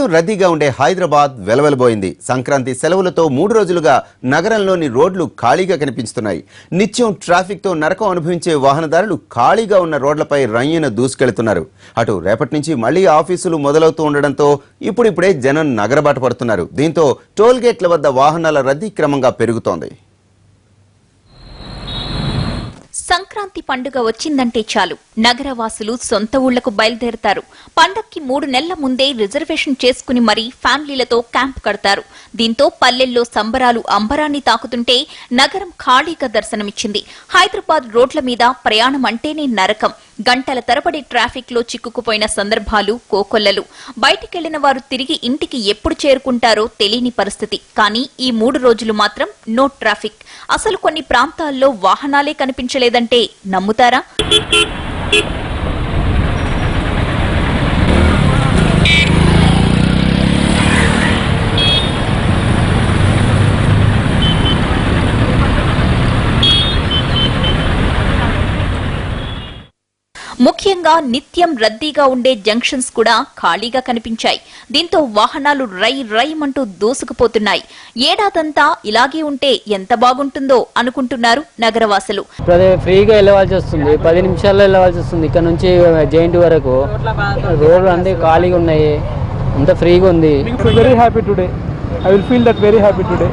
నిత్యం రద్దీగా ఉండే హైదరాబాద్ వెలవెలబోయింది. సంక్రాంతి సెలవులతో 3 రోజులుగా నగరంలోని రోడ్లు ఖాళీగా కనిపిస్తున్నాయి. నిత్యం ట్రాఫిక్ తో నరకం అనుభవించే వాహనదారులు ఖాళీగా ఉన్న రోడ్లపై రయ్యన దూసుకెళ్తున్నారు. అటు రేపటి నుంచి మళ్లీ ఆఫీసులు మొదలవుతూ ఉండడంతో ఇప్పుడిప్పుడే జనం నగరబాట పడుతున్నారు. దీంతో టోల్ గేట్ల వద్ద వాహనాల రద్దీ క్రమంగా పెరుగుతోంది. సంక్రాంతి పండుగ వచ్చిందంటే చాలు నగరవాసులు సొంత ఊళ్లకు బయలుదేరతారు. పండక్కి 3 నెలల ముందే రిజర్వేషన్ చేసుకుని మరీ ఫ్యామిలీలతో క్యాంప్ కడతారు. దీంతో పల్లెల్లో సంబరాలు అంబరాన్ని తాకుతుంటే నగరం ఖాళీగా దర్శనమిచ్చింది. హైదరాబాద్ రోడ్ల మీద ప్రయాణం అంటేనే నరకం. గంటల తరబడి ట్రాఫిక్ లో చిక్కుకుపోయిన సందర్భాలు కోకొల్లలు. బయటికెళ్లిన వారు తిరిగి ఇంటికి ఎప్పుడు చేరుకుంటారో తెలియని పరిస్థితి. కానీ ఈ 3 రోజులు మాత్రం నో ట్రాఫిక్. అసలు కొన్ని ప్రాంతాల్లో వాహనాలే కనిపించలేదంటే నమ్ముతారా? ముఖ్యంగా నిత్యం రద్దీగా ఉండే జంక్షన్స్ కూడా ఖాళీగా కనిపించాయి. దీంతో వాహనాలు రైమంటూ దూసుకుపోతున్నాయి. ఏడాదంతా ఇలాగే ఉంటే ఎంత బాగుంటుందో అనుకుంటున్నారు నగరవాసులు. ఫ్రీగా వెళ్ళవలసి వస్తుంది, 10 నిమిషాల్లో వెళ్ళవలసి వస్తుంది. ఇక్కడ నుంచి జైంట్ వరకు రోడ్లు అన్ని ఖాళీగా ఉన్నాయి, అంత ఫ్రీగా ఉంది. Very happy today. I will feel that very happy today.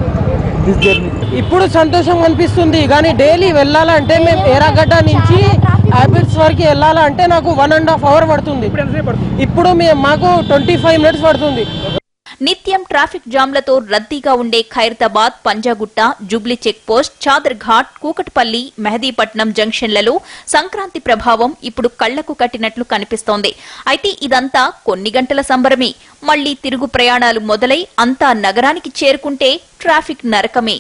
ఇప్పుడు సంతోషం అనిపిస్తుంది, కానీ డైలీ వెళ్ళాలంటే మేము ఏరాగడ్డ నుంచి హ్యాబిట్స్ వరకు వెళ్ళాలంటే నాకు 1.5 hours పడుతుంది. ఇప్పుడు మాకు 25 minutes పడుతుంది. నిత్యం ట్రాఫిక్ జామ్లతో రద్దీగా ఉండే Khairatabad, Panjagutta, Jubilee check post, Chadar Ghat, Kukatpally, Mehdipatnam జంక్షన్లలో సంక్రాంతి ప్రభావం ఇప్పుడు కళ్లకు కట్టినట్లు కనిపిస్తోంది. అయితే ఇదంతా కొన్ని గంటల సంబరమే. మళ్లీ తిరుగు ప్రయాణాలు మొదలై అంతా నగరానికి చేరుకుంటే ట్రాఫిక్ నరకమే.